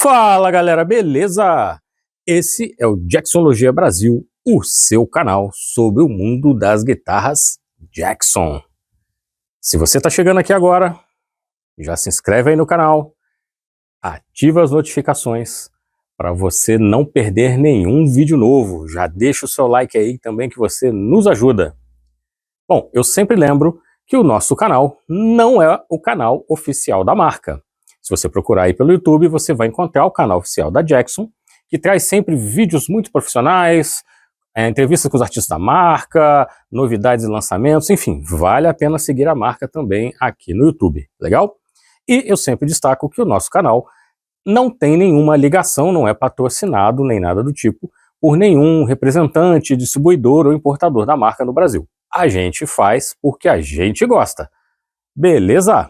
Fala galera, beleza? Esse é o Jacksonlogia Brasil, o seu canal sobre o mundo das guitarras Jackson. Se você está chegando aqui agora, já se inscreve aí no canal, ativa as notificações para você não perder nenhum vídeo novo. Já deixa o seu like aí também que você nos ajuda. Bom, eu sempre lembro que o nosso canal não é o canal oficial da marca. Se você procurar aí pelo YouTube, você vai encontrar o canal oficial da Jackson, que traz sempre vídeos muito profissionais, entrevistas com os artistas da marca, novidades e lançamentos, enfim, vale a pena seguir a marca também aqui no YouTube, legal? E eu sempre destaco que o nosso canal não tem nenhuma ligação, não é patrocinado nem nada do tipo, por nenhum representante, distribuidor ou importador da marca no Brasil. A gente faz porque a gente gosta, beleza?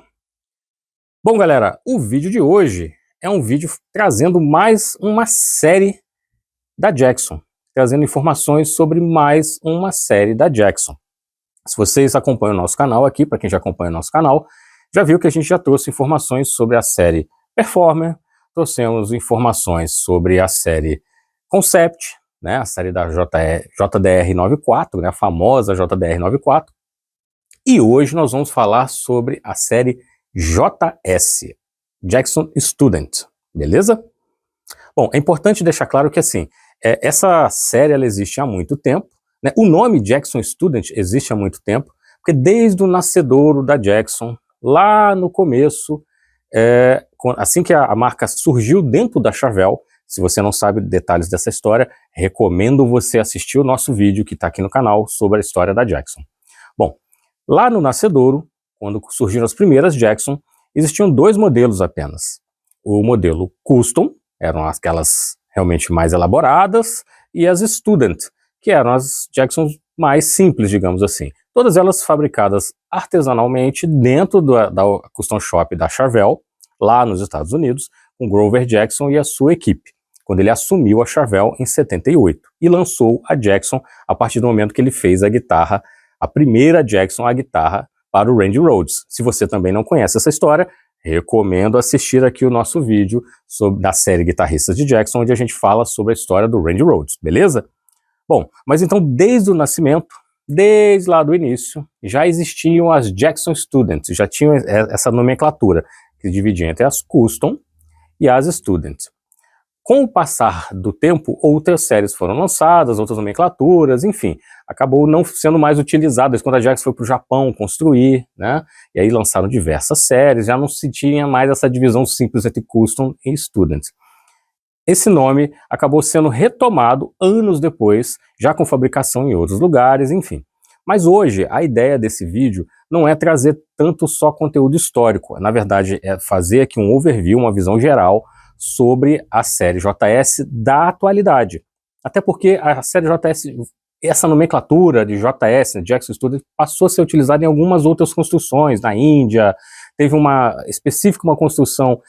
Bom galera, o vídeo de hoje é um vídeo trazendo mais uma série da Jackson, trazendo informações sobre mais uma série da Jackson. Se vocês acompanham o nosso canal aqui, para quem já acompanha o nosso canal, já viu que a gente já trouxe informações sobre a série Performer, trouxemos informações sobre a série Concept, né, a série da JDR-94, né, a famosa JDR-94, e hoje nós vamos falar sobre a série JS, Jackson Student, beleza? Bom, é importante deixar claro que assim, essa série ela existe há muito tempo, né? O nome Jackson Student existe há muito tempo, porque desde o nascedouro da Jackson, lá no começo, assim que a marca surgiu dentro da Charvel, se você não sabe detalhes dessa história, recomendo você assistir o nosso vídeo que está aqui no canal sobre a história da Jackson. Bom, lá no nascedouro, quando surgiram as primeiras Jackson, existiam dois modelos apenas. O modelo Custom, eram aquelas realmente mais elaboradas, e as Student, que eram as Jacksons mais simples, digamos assim. Todas elas fabricadas artesanalmente dentro da Custom Shop da Charvel, lá nos Estados Unidos, com Grover Jackson e a sua equipe, quando ele assumiu a Charvel em 78, e lançou a Jackson a partir do momento que ele fez a guitarra, a primeira Jackson, a guitarra para o Randy Rhoads. Se você também não conhece essa história, recomendo assistir aqui o nosso vídeo da série Guitarristas de Jackson, onde a gente fala sobre a história do Randy Rhoads, beleza? Bom, mas então desde o nascimento, desde lá do início, já existiam as Jackson Students, já tinham essa nomenclatura, que dividia entre as Custom e as Students. Com o passar do tempo, outras séries foram lançadas, outras nomenclaturas, enfim, acabou não sendo mais utilizada. Quando a Jackson foi para o Japão construir, né, e aí lançaram diversas séries, já não se tinha mais essa divisão simples entre Custom e Student. Esse nome acabou sendo retomado anos depois, já com fabricação em outros lugares, enfim. Mas hoje, a ideia desse vídeo não é trazer tanto só conteúdo histórico, na verdade é fazer aqui um overview, uma visão geral, sobre a série JS da atualidade. Até porque a série JS, essa nomenclatura de JS, né, Jackson Student, passou a ser utilizada em algumas outras construções, na Índia, teve uma construção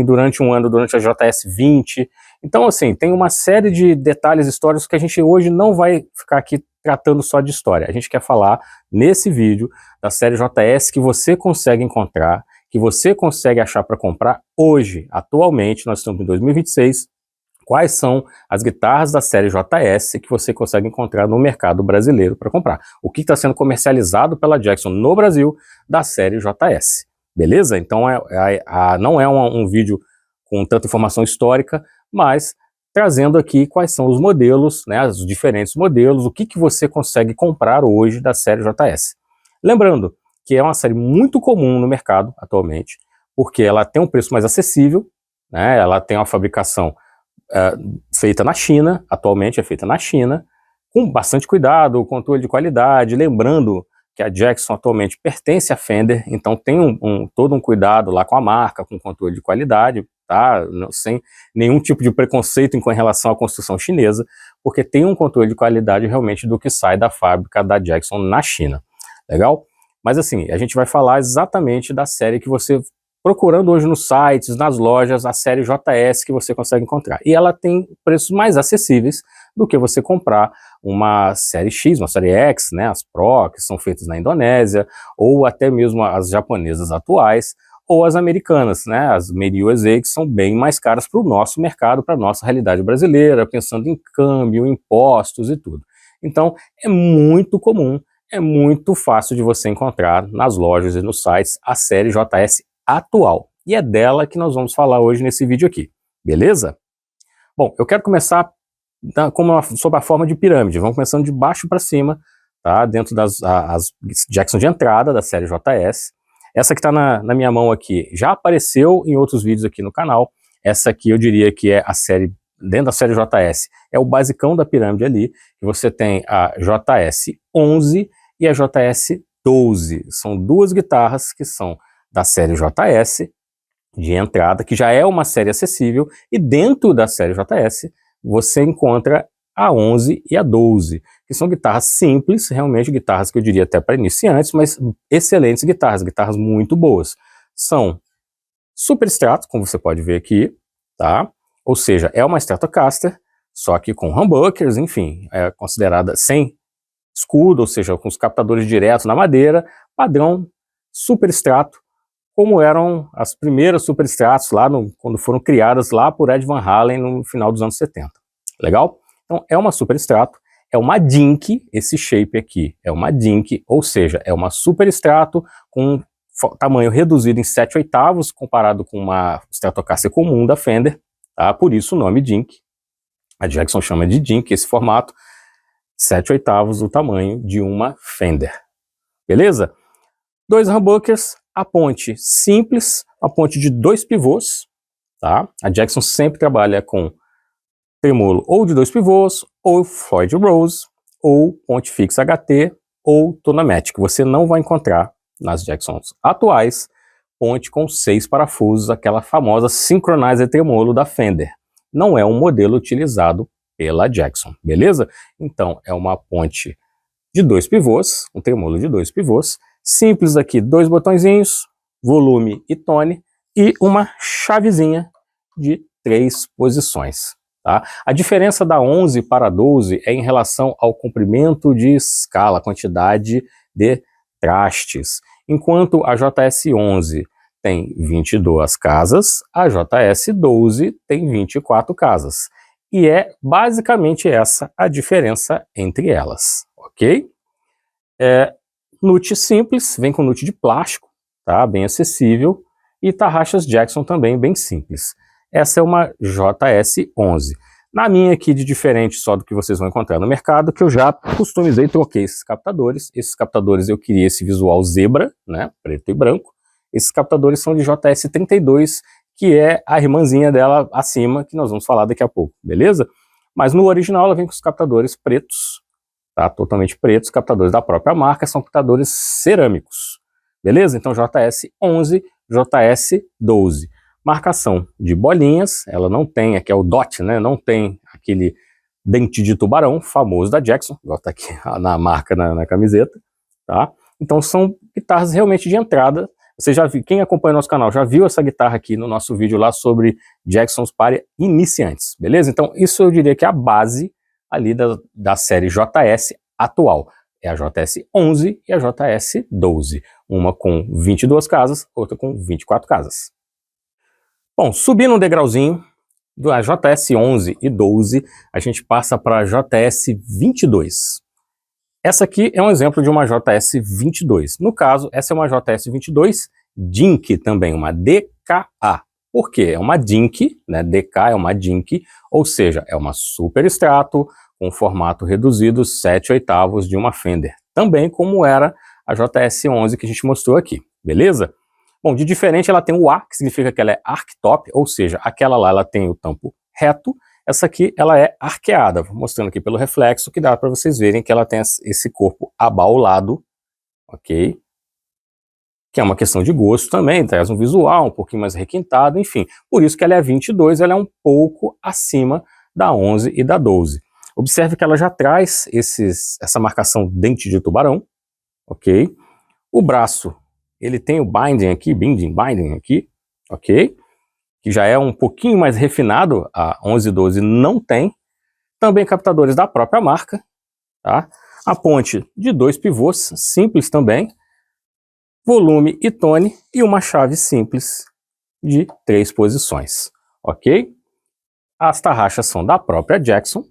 durante um ano, durante a JS 20. Então, assim, tem uma série de detalhes históricos que a gente hoje não vai ficar aqui tratando só de história. A gente quer falar, nesse vídeo, da série JS que você consegue encontrar, que você consegue achar para comprar hoje, atualmente, nós estamos em 2026, quais são as guitarras da série JS que você consegue encontrar no mercado brasileiro para comprar. O que está sendo comercializado pela Jackson no Brasil da série JS, beleza? Então não é um vídeo com tanta informação histórica, mas trazendo aqui quais são os modelos, né, os diferentes modelos, o que você consegue comprar hoje da série JS. Lembrando que é uma série muito comum no mercado atualmente, porque ela tem um preço mais acessível, né, ela tem uma fabricação feita na China, atualmente é feita na China, com bastante cuidado, controle de qualidade, lembrando que a Jackson atualmente pertence à Fender, então tem todo um cuidado lá com a marca, com controle de qualidade, tá? Sem nenhum tipo de preconceito em relação à construção chinesa, porque tem um controle de qualidade realmente do que sai da fábrica da Jackson na China, legal? Mas assim, a gente vai falar exatamente da série que você, procurando hoje nos sites, nas lojas, a série JS que você consegue encontrar. E ela tem preços mais acessíveis do que você comprar uma série X, uma série X, né, as Pro, que são feitas na Indonésia, ou até mesmo as japonesas atuais, ou as americanas, né, as Made USA, que são bem mais caras para o nosso mercado, para a nossa realidade brasileira, pensando em câmbio, impostos e tudo. Então, é muito comum, é muito fácil de você encontrar nas lojas e nos sites a série JS atual. E é dela que nós vamos falar hoje nesse vídeo aqui, beleza? Bom, eu quero começar sob a forma de pirâmide, vamos começando de baixo para cima, tá? Dentro das as Jackson de entrada da série JS. Essa que está na minha mão aqui já apareceu em outros vídeos aqui no canal. Essa aqui eu diria que é a série, dentro da série JS, é o basicão da pirâmide ali, que você tem a JS 11 e a JS 12. São duas guitarras que são da série JS, de entrada, que já é uma série acessível, e dentro da série JS você encontra a 11 e a 12, que são guitarras simples, realmente guitarras que eu diria até para iniciantes, mas excelentes guitarras muito boas. São super Strato, como você pode ver aqui, tá? Ou seja, é uma Stratocaster, só que com humbuckers, enfim, é considerada sem escudo, ou seja, com os captadores diretos na madeira, padrão super Strato, como eram as primeiras Super Stratos lá quando foram criadas lá por Ed Van Halen no final dos anos 70. Legal? Então é uma Super Strato, é uma Dink, esse shape aqui é uma Dink, ou seja, é uma Super Strato com tamanho reduzido em 7/8 comparado com uma Stratocaster comum da Fender, tá? Por isso o nome Dink. A Jackson chama de Dink esse formato, 7/8 o tamanho de uma Fender. Beleza? Dois humbuckers, a ponte simples, a ponte de 2 pivôs, tá? A Jackson sempre trabalha com tremolo ou de 2 pivôs, ou Floyd Rose, ou ponte fixa HT, ou Tonametic. Você não vai encontrar nas Jacksons atuais ponte com 6 parafusos, aquela famosa Synchronizer tremolo da Fender. Não é um modelo utilizado pela Jackson, beleza? Então é uma ponte de 2 pivôs, um tremolo de 2 pivôs, simples aqui, 2 botõezinhos, volume e tone, e uma chavezinha de 3 posições. Tá? A diferença da 11 para a 12 é em relação ao comprimento de escala, quantidade de trastes. Enquanto a JS 11 tem 22 casas, a JS 12 tem 24 casas. E é basicamente essa a diferença entre elas, ok? Nut simples, vem com nut de plástico, tá? Bem acessível, e tarraxas Jackson também bem simples. Essa é uma JS 11. Na minha aqui de diferente só do que vocês vão encontrar no mercado, que eu já customizei e troquei esses captadores. Esses captadores eu queria esse visual zebra, né? Preto e branco. Esses captadores são de JS 32, que é a irmãzinha dela acima, que nós vamos falar daqui a pouco, beleza? Mas no original ela vem com os captadores pretos, tá? Totalmente pretos, captadores da própria marca, são captadores cerâmicos, beleza? Então JS 11, JS 12. Marcação de bolinhas, ela não tem, aqui é o dot, né? Não tem aquele dente de tubarão famoso da Jackson, igual tá aqui na marca, na camiseta, tá? Então são guitarras realmente de entrada. Você já viu, quem acompanha nosso canal já viu essa guitarra aqui no nosso vídeo lá sobre Jacksons para iniciantes, beleza? Então isso eu diria que é a base ali da série JS atual. É a JS 11 e a JS 12. Uma com 22 casas, outra com 24 casas. Bom, subindo um degrauzinho, da JS 11 e 12, a gente passa para a JS 22. Essa aqui é um exemplo de uma JS 22. No caso, essa é uma JS 22 Dink também, uma DKA. Por quê? É uma Dink, né? DK é uma Dink, ou seja, é uma Super Strato com formato reduzido 7/8 de uma Fender. Também como era a JS 11 que a gente mostrou aqui, beleza? Bom, de diferente ela tem o A, que significa que ela é archtop, ou seja, aquela lá ela tem o tampo reto, essa aqui ela é arqueada, mostrando aqui pelo reflexo que dá para vocês verem que ela tem esse corpo abaulado, ok? Que é uma questão de gosto também, traz um visual um pouquinho mais requintado, enfim. Por isso que ela é 22, ela é um pouco acima da 11 e da 12. Observe que ela já traz essa marcação dente de tubarão, ok? O braço, ele tem o binding aqui, ok? Que já é um pouquinho mais refinado, a 11 e 12 não tem. Também captadores da própria marca, tá? A ponte de 2 pivôs, simples também. volume e tone e uma chave simples de 3 posições, ok? As tarraxas são da própria Jackson,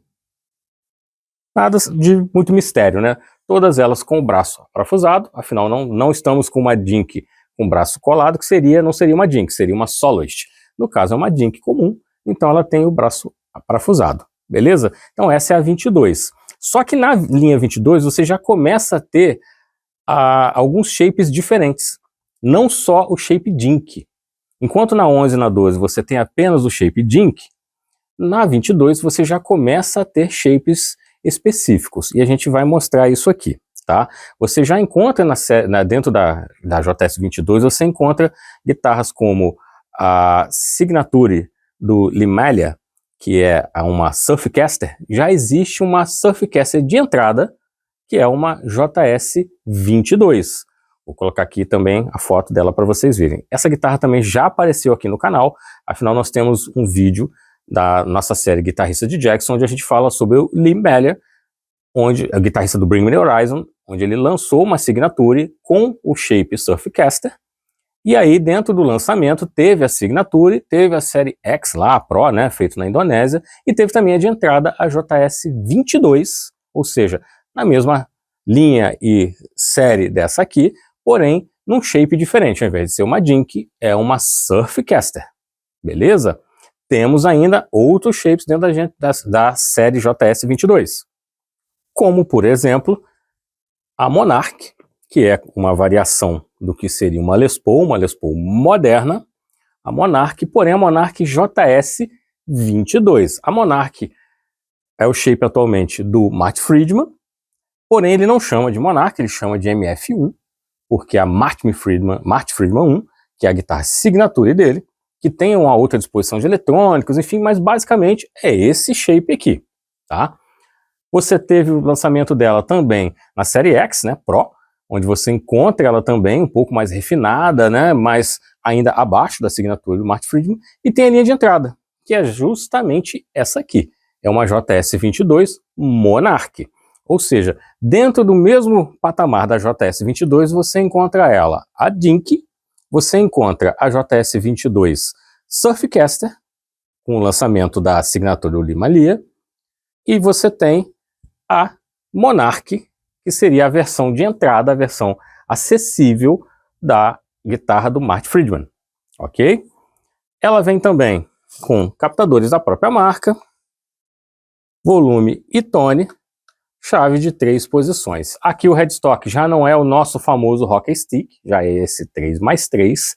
nada de muito mistério, né? Todas elas com o braço parafusado, afinal não estamos com uma Dink com o braço colado, que não seria uma Dink, seria uma Soloist. No caso é uma Dink comum, então ela tem o braço parafusado, beleza? Então essa é a 22. Só que na linha 22 você já começa a ter alguns shapes diferentes, não só o shape Dink. Enquanto na 11 e na 12 você tem apenas o shape Dink, na 22 você já começa a ter shapes específicos, e a gente vai mostrar isso aqui, tá? Você já encontra dentro da JS 22, você encontra guitarras como a Signature do Limalia, que é uma Surfcaster. Já existe uma Surfcaster de entrada, que é uma JS 22. Vou colocar aqui também a foto dela para vocês verem. Essa guitarra também já apareceu aqui no canal, afinal nós temos um vídeo da nossa série Guitarrista de Jackson, onde a gente fala sobre o Lee Melia, a guitarrista do Bring Me The Horizon, onde ele lançou uma Signature com o shape Surfcaster, e aí dentro do lançamento teve a Signature, teve a série X lá, a Pro, né, feito na Indonésia, e teve também a de entrada a JS 22, ou seja, na mesma linha e série dessa aqui, porém num shape diferente, ao invés de ser uma Dink, é uma Surfcaster, beleza? Temos ainda outros shapes dentro da série JS 22, como, por exemplo, a Monarch, que é uma variação do que seria uma Les Paul moderna, a Monarch, porém a Monarch JS 22. A Monarch é o shape atualmente do Marty Friedman, porém ele não chama de Monarch, ele chama de MF1, porque a Marty Friedman 1, que é a guitarra signature dele, que tem uma outra disposição de eletrônicos, enfim, mas basicamente é esse shape aqui, tá? Você teve o lançamento dela também na série X, né, Pro, onde você encontra ela também um pouco mais refinada, né, mas ainda abaixo da signature do Marty Friedman, e tem a linha de entrada, que é justamente essa aqui, é uma JS 22 Monarch, ou seja, dentro do mesmo patamar da JS 22 você encontra ela, a Dink, você encontra a JS 22 Surfcaster, com o lançamento da Signature do Limalia, e você tem a Monarch, que seria a versão de entrada, a versão acessível da guitarra do Marty Friedman, ok? Ela vem também com captadores da própria marca, volume e tone, chave de 3 posições. Aqui o headstock já não é o nosso famoso Hockey Stick, já é esse 3x3,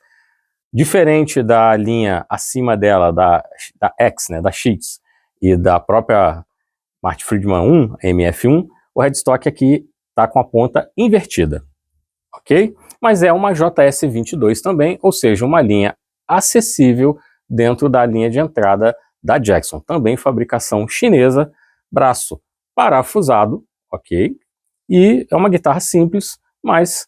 diferente da linha acima dela, da X, né, da Sheets, e da própria Marty Friedman 1, MF1, o headstock aqui está com a ponta invertida, ok? Mas é uma JS 22 também, ou seja, uma linha acessível dentro da linha de entrada da Jackson, também fabricação chinesa, braço parafusado, ok? E é uma guitarra simples, mas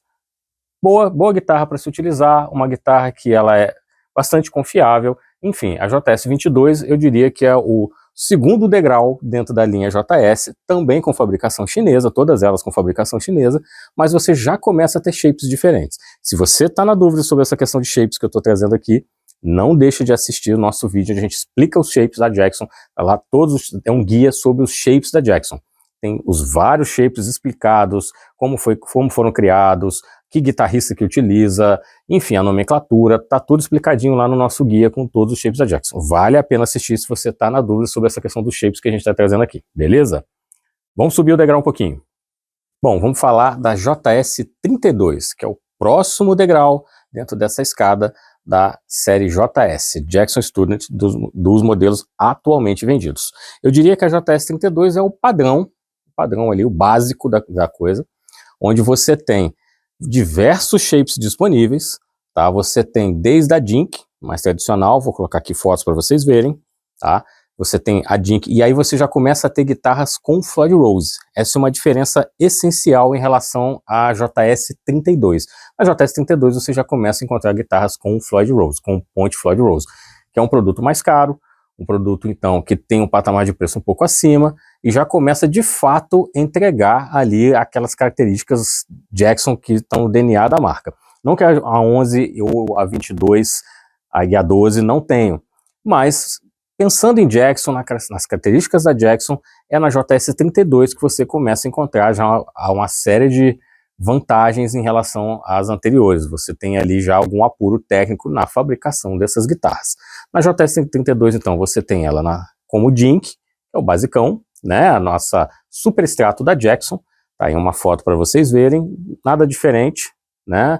boa guitarra para se utilizar, uma guitarra que ela é bastante confiável. Enfim, a JS 22 eu diria que é o segundo degrau dentro da linha JS, também com fabricação chinesa, todas elas com fabricação chinesa, mas você já começa a ter shapes diferentes. Se você está na dúvida sobre essa questão de shapes que eu estou trazendo aqui, não deixe de assistir o nosso vídeo onde a gente explica os shapes da Jackson. Lá é um guia sobre os shapes da Jackson. Tem os vários shapes explicados, como foram criados, que guitarrista que utiliza, enfim, a nomenclatura, tá tudo explicadinho lá no nosso guia com todos os shapes da Jackson. Vale a pena assistir se você está na dúvida sobre essa questão dos shapes que a gente está trazendo aqui, beleza? Vamos subir o degrau um pouquinho. Bom, vamos falar da JS 32, que é o próximo degrau dentro dessa escada da série JS, Jackson Student, dos modelos atualmente vendidos. Eu diria que a JS 32 é o padrão ali, o básico da coisa, onde você tem diversos shapes disponíveis, tá? Você tem desde a Dink, mais tradicional, vou colocar aqui fotos para vocês verem, tá? Você tem a Dink, e aí você já começa a ter guitarras com Floyd Rose. Essa é uma diferença essencial em relação à JS 32. Na JS 32 você já começa a encontrar guitarras com Floyd Rose, com ponte Floyd Rose, que é um produto mais caro, um produto então que tem um patamar de preço um pouco acima, e já começa de fato a entregar ali aquelas características Jackson que estão no DNA da marca. Não que a 11 ou a 22, a 12 não tenham, mas pensando em Jackson, nas características da Jackson, é na JS32 que você começa a encontrar já uma série de vantagens em relação às anteriores. Você tem ali já algum apuro técnico na fabricação dessas guitarras. Na JS32, então, você tem ela como Jink, que é o basicão, né, a nossa super extrato da Jackson. Tá aí uma foto para vocês verem, nada diferente, né?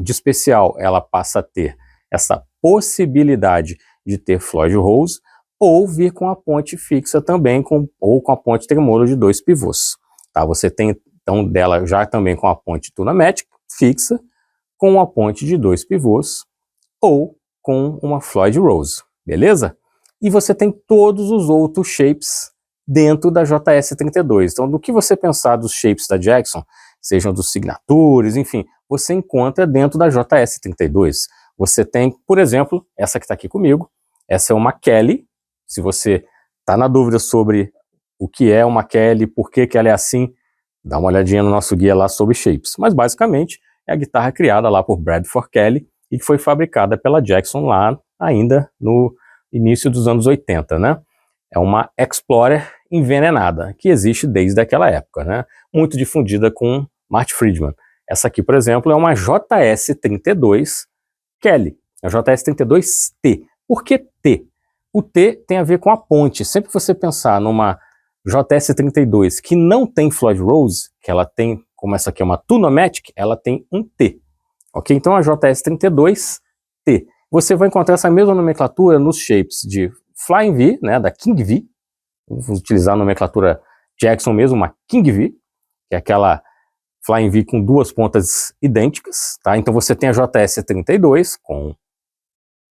De especial, ela passa a ter essa possibilidade de ter Floyd Rose, ou vir com a ponte fixa também, ou com a ponte tremolo de 2 pivôs. Tá? Você tem então dela já também com a ponte Tunamatic fixa, com a ponte de 2 pivôs, ou com uma Floyd Rose, beleza? E você tem todos os outros shapes dentro da JS32. Então, do que você pensar dos shapes da Jackson, sejam dos Signatures, enfim, você encontra dentro da JS32. Você tem, por exemplo, essa que está aqui comigo, essa é uma Kelly. Se você está na dúvida sobre o que é uma Kelly, por que ela é assim, dá uma olhadinha no nosso guia lá sobre shapes. Mas basicamente é a guitarra criada lá por Bradford Kelly e que foi fabricada pela Jackson lá ainda no início dos anos 80, né? É uma Explorer envenenada, que existe desde aquela época, né? Muito difundida com Marty Friedman. Essa aqui, por exemplo, é uma JS32 Kelly, a JS32T. Por que T? O T tem a ver com a ponte. Sempre que você pensar numa JS32 que não tem Floyd Rose, que ela tem, como essa aqui é uma Tunamatic, ela tem um T. Ok? Então a JS32T. Você vai encontrar essa mesma nomenclatura nos shapes de Flying V, né, da King V. Vamos utilizar a nomenclatura Jackson mesmo, uma King V, que é aquela Flying V com 2 pontas idênticas, tá? Então você tem a JS32 com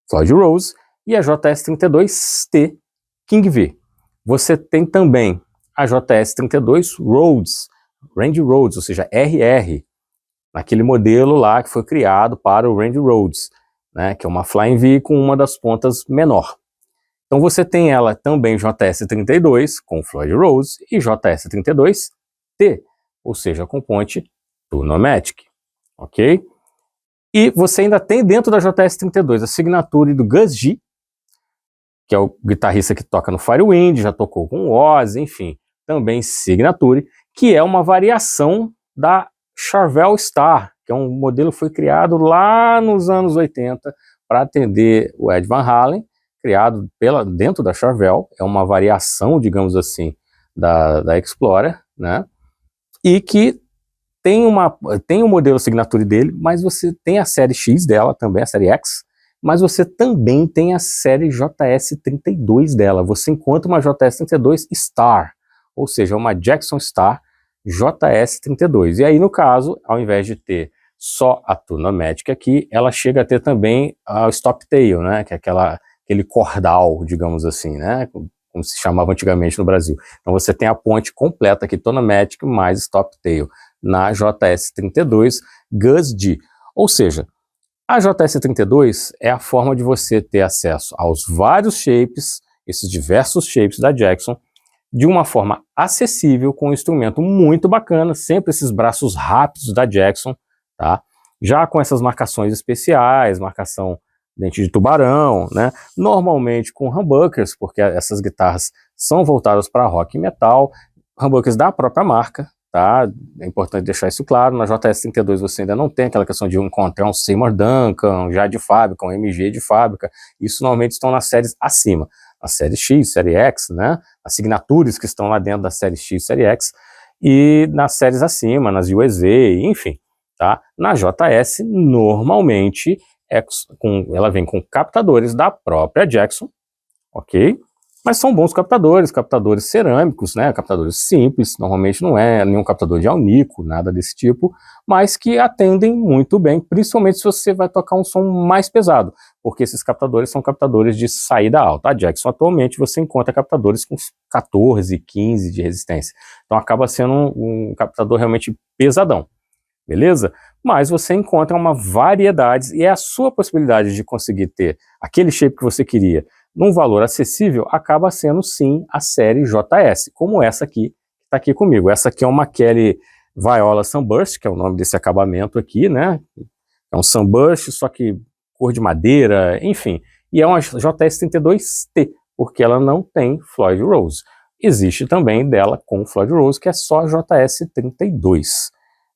Floyd Rose e a JS32T King V. Você tem também a JS32 Rhodes, Randy Rhodes, ou seja, RR, naquele modelo lá que foi criado para o Randy Rhodes, né, que é uma Flying V com uma das pontas menor. Então você tem ela também JS32 com Floyd Rose e JS32T, ou seja, com ponte Tunamatic, ok? E você ainda tem dentro da JS32 a signature do Gus G, que é o guitarrista que toca no Firewind, já tocou com o Ozzy, enfim, também signature, que é uma variação da Charvel Star, que é um modelo que foi criado lá nos anos 80 para atender o Ed Van Halen, criado dentro da Charvel, é uma variação, digamos assim, da Explorer, né? E que tem um modelo signature dele, mas você tem a série X dela também, a série X, mas você também tem a série JS32 dela. Você encontra uma JS32 Star, ou seja, uma Jackson Star JS32. E aí, no caso, ao invés de ter só a Tunamatic aqui, ela chega a ter também a Stop Tail, né, que é aquele cordal, digamos assim, né, como se chamava antigamente no Brasil. Então você tem a ponte completa aqui, Tunamatic mais Stop Tail, na JS32 Gus G. Ou seja, a JS32 é a forma de você ter acesso aos vários shapes, esses diversos shapes da Jackson, de uma forma acessível, com um instrumento muito bacana, sempre esses braços rápidos da Jackson, tá? Já com essas marcações especiais, marcação dente de tubarão, né? Normalmente com humbuckers, porque essas guitarras são voltadas para rock e metal, humbuckers da própria marca, tá? É importante deixar isso claro. Na JS32 você ainda não tem aquela questão de encontrar um Seymour Duncan já de fábrica, um MG de fábrica. Isso normalmente estão nas séries acima, a série X, série X, né? As signatures que estão lá dentro da série X, série X, e nas séries acima, nas USV, enfim, tá? Na JS normalmente ela vem com captadores da própria Jackson, ok? Mas são bons captadores cerâmicos, né, captadores simples, normalmente não é nenhum captador de alnico, nada desse tipo, mas que atendem muito bem, principalmente se você vai tocar um som mais pesado, porque esses captadores são captadores de saída alta. A Jackson atualmente você encontra captadores com 14, 15 de resistência, então acaba sendo um captador realmente pesadão, beleza? Mas você encontra uma variedade e é a sua possibilidade de conseguir ter aquele shape que você queria num valor acessível, acaba sendo sim a série JS, como essa aqui, que está aqui comigo. Essa aqui é uma Kelly Viola Sunburst, que é o nome desse acabamento aqui, né? É um sunburst, só que cor de madeira, enfim. E é uma JS32T, porque ela não tem Floyd Rose. Existe também dela com Floyd Rose, que é só JS32.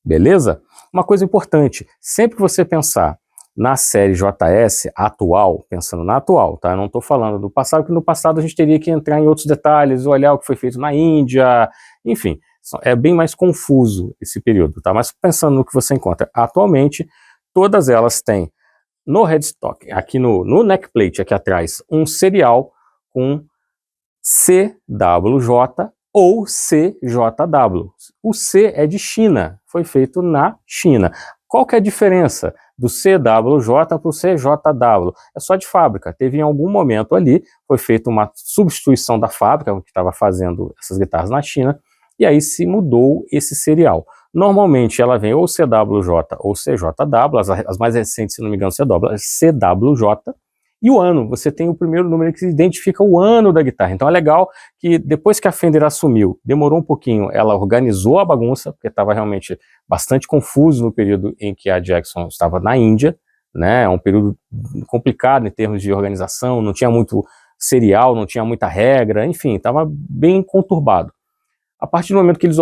Beleza? Uma coisa importante, sempre que você pensar na série JS atual, pensando na atual, tá? Eu não estou falando do passado, porque no passado a gente teria que entrar em outros detalhes, olhar o que foi feito na Índia, enfim, é bem mais confuso esse período, tá? Mas pensando no que você encontra atualmente, todas elas têm no headstock, aqui no neckplate, aqui atrás, um serial com CWJ ou CJW. O C é de China, foi feito na China. Qual que é a diferença do CWJ para o CJW? É só de fábrica. Teve em algum momento ali, foi feita uma substituição da fábrica, que estava fazendo essas guitarras na China, e aí se mudou esse serial. Normalmente ela vem ou CWJ ou CJW, as mais recentes, se não me engano, CWJ, e o ano, você tem o primeiro número que identifica o ano da guitarra. Então é legal que depois que a Fender assumiu, demorou um pouquinho, ela organizou a bagunça, porque estava realmente bastante confuso no período em que a Jackson estava na Índia, né? É um período complicado em termos de organização, não tinha muito serial, não tinha muita regra, enfim, estava bem conturbado. A partir do momento que eles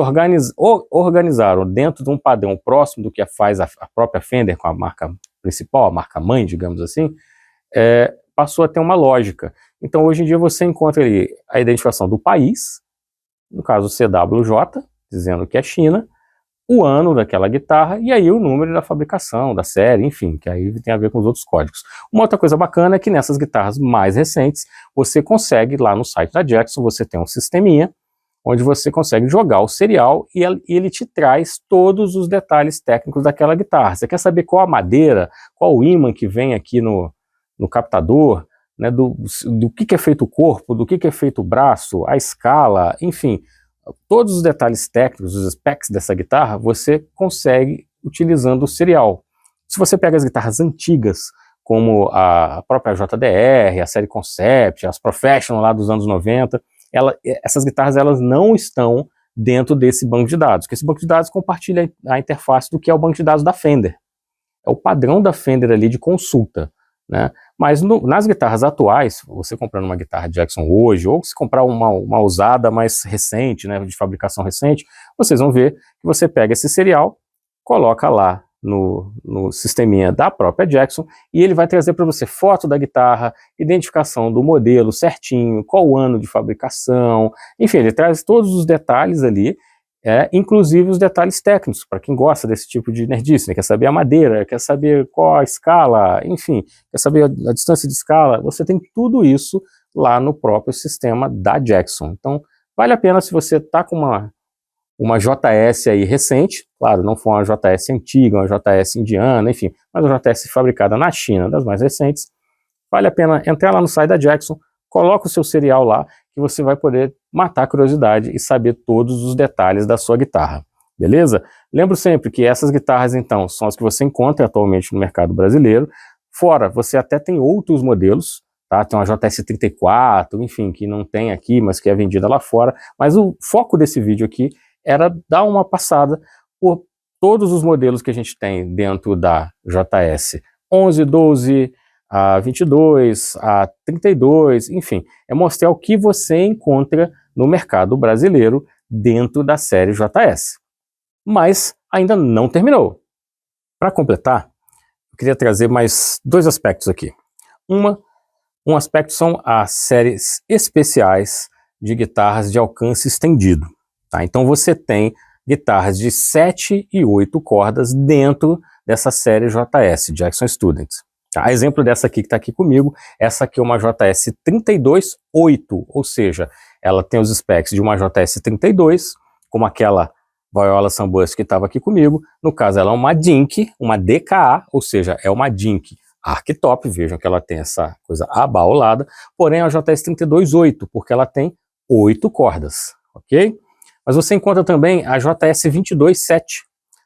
organizaram dentro de um padrão próximo do que faz a própria Fender com a marca principal, a marca mãe, digamos assim, passou a ter uma lógica. Então hoje em dia você encontra ali a identificação do país, no caso CWJ, dizendo que é China, o ano daquela guitarra e aí o número da fabricação, da série, enfim, que aí tem a ver com os outros códigos. Uma outra coisa bacana é que nessas guitarras mais recentes, você consegue, lá no site da Jackson, você tem um sisteminha, onde você consegue jogar o serial e ele te traz todos os detalhes técnicos daquela guitarra. Você quer saber qual a madeira, qual o ímã que vem aqui no captador, né, do que é feito o corpo, do que é feito o braço, a escala, enfim, todos os detalhes técnicos, os specs dessa guitarra, você consegue utilizando o serial. Se você pega as guitarras antigas, como a própria JDR, a série Concept, as Professional lá dos anos 90, essas guitarras elas não estão dentro desse banco de dados, porque esse banco de dados compartilha a interface do que é o banco de dados da Fender. É o padrão da Fender ali de consulta, né? Mas nas guitarras atuais, você comprando uma guitarra Jackson hoje, ou se comprar uma usada mais recente, né, de fabricação recente, vocês vão ver que você pega esse serial, coloca lá no sisteminha da própria Jackson, e ele vai trazer para você foto da guitarra, identificação do modelo certinho, qual o ano de fabricação, enfim, ele traz todos os detalhes ali, inclusive os detalhes técnicos, para quem gosta desse tipo de nerdice, né? Quer saber a madeira, quer saber qual a escala, enfim, quer saber a distância de escala, você tem tudo isso lá no próprio sistema da Jackson. Então, vale a pena se você está com uma JS aí recente, claro, não for uma JS antiga, uma JS indiana, enfim, mas uma JS fabricada na China, das mais recentes, vale a pena entrar lá no site da Jackson, coloca o seu serial lá, que você vai poder matar a curiosidade e saber todos os detalhes da sua guitarra, beleza? Lembro sempre que essas guitarras, então, são as que você encontra atualmente no mercado brasileiro. Fora, você até tem outros modelos, tá? Tem uma JS34, enfim, que não tem aqui, mas que é vendida lá fora. Mas o foco desse vídeo aqui era dar uma passada por todos os modelos que a gente tem dentro da JS 11, 12, a 22, a 32, enfim, é mostrar o que você encontra no mercado brasileiro dentro da série JS. Mas ainda não terminou. Para completar, eu queria trazer mais dois aspectos aqui. Um aspecto são as séries especiais de guitarras de alcance estendido. Tá? Então você tem guitarras de 7 e 8 cordas dentro dessa série JS, Jackson Student. Tá? Exemplo dessa aqui que está aqui comigo, essa aqui é uma JS 32-8, ou seja, ela tem os specs de uma JS 32, como aquela Viola Sunburst que estava aqui comigo. No caso, ela é uma Dink, uma DKA, ou seja, é uma Dink Archtop, vejam que ela tem essa coisa abaulada, porém é a JS 32-8, porque ela tem 8 cordas, ok? Mas você encontra também a JS 22-7.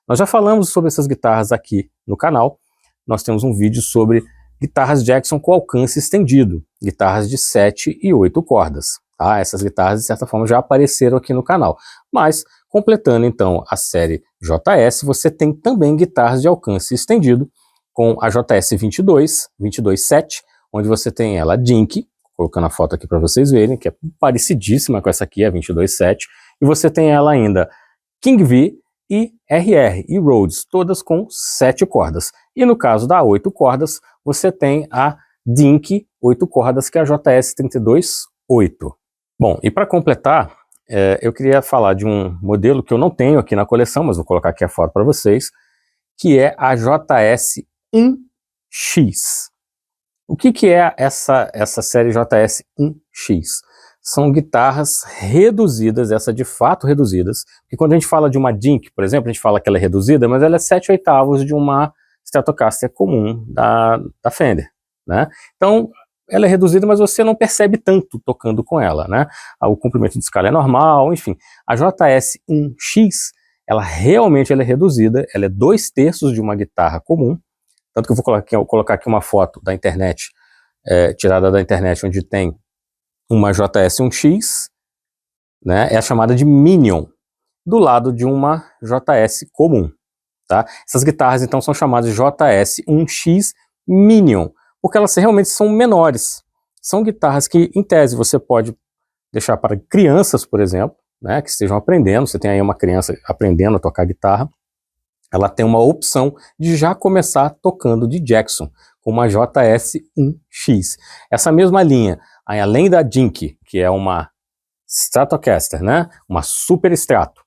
Nós já falamos sobre essas guitarras aqui no canal. Nós temos um vídeo sobre guitarras Jackson com alcance estendido, guitarras de 7 e 8 cordas. Tá? Essas guitarras, de certa forma, já apareceram aqui no canal. Mas, completando então a série JS, você tem também guitarras de alcance estendido, com a JS 22.7, onde você tem ela Dink, colocando a foto aqui para vocês verem, que é parecidíssima com essa aqui, a 22.7, e você tem ela ainda King V e RR e Rhodes, todas com 7 cordas. E no caso da 8 cordas, você tem a Dink 8 cordas, que é a JS 32.8. Bom, e para completar, eu queria falar de um modelo que eu não tenho aqui na coleção, mas vou colocar aqui a foto para vocês, que é a JS 1X. O que é essa série JS 1X? São guitarras reduzidas, essa de fato reduzidas, porque quando a gente fala de uma Dink, por exemplo, a gente fala que ela é reduzida, mas ela é 7/8 de uma Stratocaster comum da Fender, né? Então, ela é reduzida, mas você não percebe tanto tocando com ela, né? O comprimento de escala é normal, enfim. A JS 1X, ela realmente é reduzida, ela é 2/3 de uma guitarra comum, tanto que eu vou colocar aqui uma foto da internet, tirada da internet, onde tem uma JS 1X, né, é a chamada de Minion, do lado de uma JS comum, tá? Essas guitarras então são chamadas de JS 1X Minion, porque elas realmente são menores. São guitarras que, em tese, você pode deixar para crianças, por exemplo, né, que estejam aprendendo. Você tem aí uma criança aprendendo a tocar guitarra, ela tem uma opção de já começar tocando de Jackson, com uma JS 1X. Essa mesma linha, além da Dink, que é uma Stratocaster, né, uma Super Strato,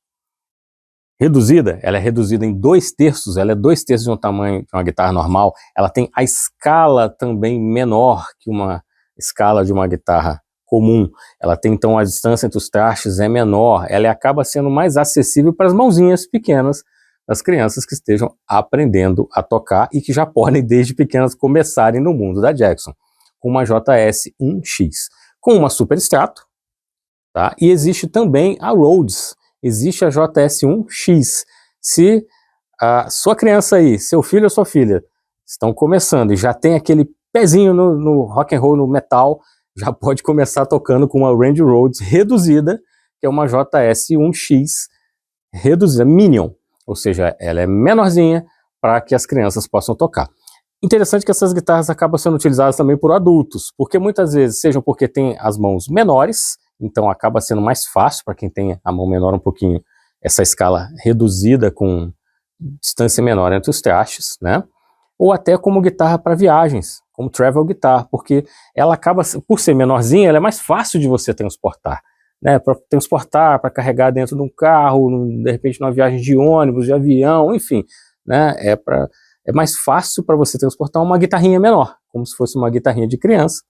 reduzida, ela é reduzida em 2/3, ela é 2/3 de um tamanho de uma guitarra normal, ela tem a escala também menor que uma escala de uma guitarra comum, ela tem então a distância entre os trastes é menor, ela acaba sendo mais acessível para as mãozinhas pequenas das crianças que estejam aprendendo a tocar e que já podem desde pequenas começarem no mundo da Jackson, com uma JS 1X, com uma Super Strato, tá? E existe também a Rhodes, existe a JS 1X. Se a sua criança aí, seu filho ou sua filha, estão começando e já tem aquele pezinho no rock and roll, no metal, já pode começar tocando com uma Randy Rhodes reduzida, que é uma JS 1X reduzida, Minion, ou seja, ela é menorzinha para que as crianças possam tocar. Interessante que essas guitarras acabam sendo utilizadas também por adultos, porque muitas vezes, sejam porque tem as mãos menores, então acaba sendo mais fácil para quem tem a mão menor um pouquinho, essa escala reduzida com distância menor entre os trastes, né? Ou até como guitarra para viagens, como travel guitar, porque ela acaba, por ser menorzinha, ela é mais fácil de você transportar, né? Para transportar, para carregar dentro de um carro, de repente numa viagem de ônibus, de avião, enfim, né? É mais fácil para você transportar uma guitarrinha menor, como se fosse uma guitarrinha de criança,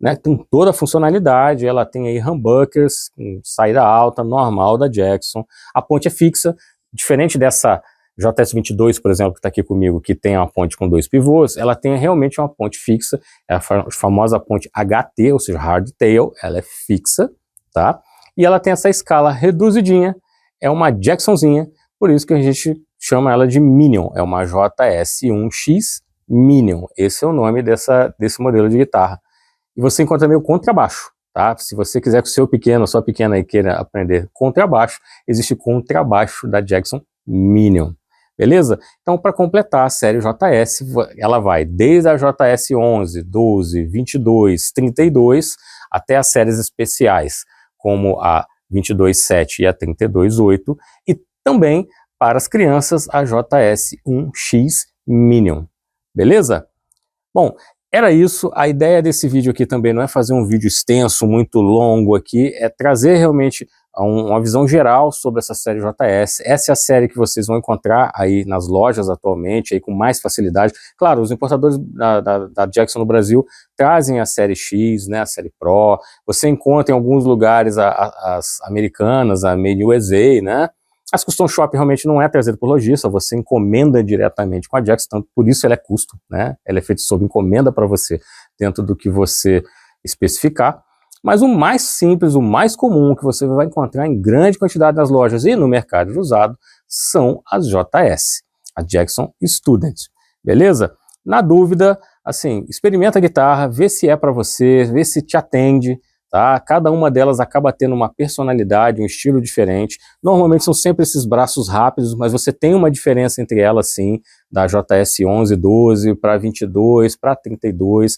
né? Tem toda a funcionalidade, ela tem aí humbuckers, saída alta, normal da Jackson, a ponte é fixa, diferente dessa JS 22, por exemplo, que está aqui comigo, que tem uma ponte com 2 pivôs, ela tem realmente uma ponte fixa, é a famosa ponte HT, ou seja, hardtail, ela é fixa, tá? E ela tem essa escala reduzidinha, é uma Jacksonzinha, por isso que a gente chama ela de Minion, é uma JS 1X Minion, esse é o nome desse modelo de guitarra. E você encontra também o contrabaixo, tá? Se você quiser que o seu pequeno ou sua pequena aí queira aprender contrabaixo, existe contrabaixo da Jackson Minion, beleza? Então, para completar a série JS, ela vai desde a JS 11, 12, 22, 32, até as séries especiais, como a 22.7 e a 32.8, e também para as crianças a JS 1X Minion, beleza? Bom, era isso. A ideia desse vídeo aqui também não é fazer um vídeo extenso, muito longo aqui, é trazer realmente uma visão geral sobre essa série JS. Essa é a série que vocês vão encontrar aí nas lojas atualmente, aí com mais facilidade. Claro, os importadores da Jackson no Brasil trazem a série X, né, a série Pro. Você encontra em alguns lugares as americanas, a Made USA, né? As Custom Shop realmente não é trazida por lojista, você encomenda diretamente com a Jackson, então por isso ela é custo, né? Ela é feita sob encomenda para você, dentro do que você especificar. Mas o mais simples, o mais comum que você vai encontrar em grande quantidade nas lojas e no mercado de usado são as JS, a Jackson Student, beleza? Na dúvida, assim, experimenta a guitarra, vê se é para você, vê se te atende, tá? Cada uma delas acaba tendo uma personalidade, um estilo diferente. Normalmente são sempre esses braços rápidos, mas você tem uma diferença entre elas sim, da JS 1112 para 22, para 32.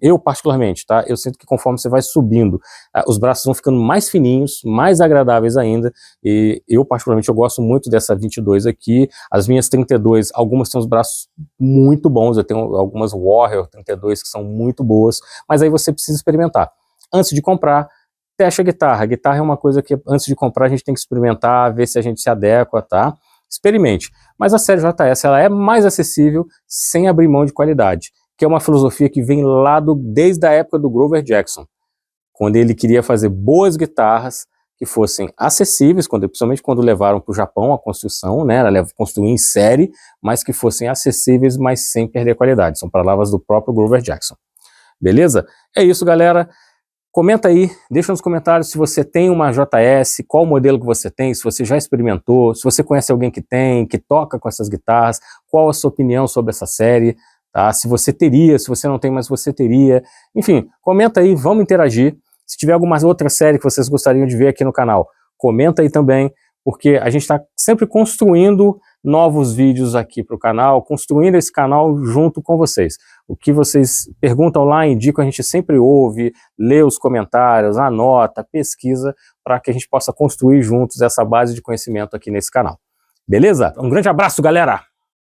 Eu particularmente, tá? Eu sinto que conforme você vai subindo, os braços vão ficando mais fininhos, mais agradáveis ainda, e eu particularmente eu gosto muito dessa 22 aqui. As minhas 32, algumas têm os braços muito bons, eu tenho algumas Warrior 32 que são muito boas, mas aí você precisa experimentar. Antes de comprar, teste a guitarra. A guitarra é uma coisa que antes de comprar a gente tem que experimentar, ver se a gente se adequa, tá? Experimente. Mas a série JS ela é mais acessível sem abrir mão de qualidade, que é uma filosofia que vem lá desde a época do Grover Jackson, quando ele queria fazer boas guitarras que fossem acessíveis, principalmente quando levaram para o Japão a construção, né, construir em série, mas que fossem acessíveis, mas sem perder qualidade. São palavras do próprio Grover Jackson. Beleza? É isso, galera. Comenta aí, deixa nos comentários se você tem uma JS, qual modelo que você tem, se você já experimentou, se você conhece alguém que tem, que toca com essas guitarras, qual a sua opinião sobre essa série, tá? Se você teria, se você não tem, mas você teria. Enfim, comenta aí, vamos interagir. Se tiver alguma outra série que vocês gostariam de ver aqui no canal, comenta aí também, porque a gente está sempre construindo novos vídeos aqui para o canal, construindo esse canal junto com vocês. O que vocês perguntam lá, indicam, a gente sempre ouve, lê os comentários, anota, pesquisa, para que a gente possa construir juntos essa base de conhecimento aqui nesse canal. Beleza? Um grande abraço, galera!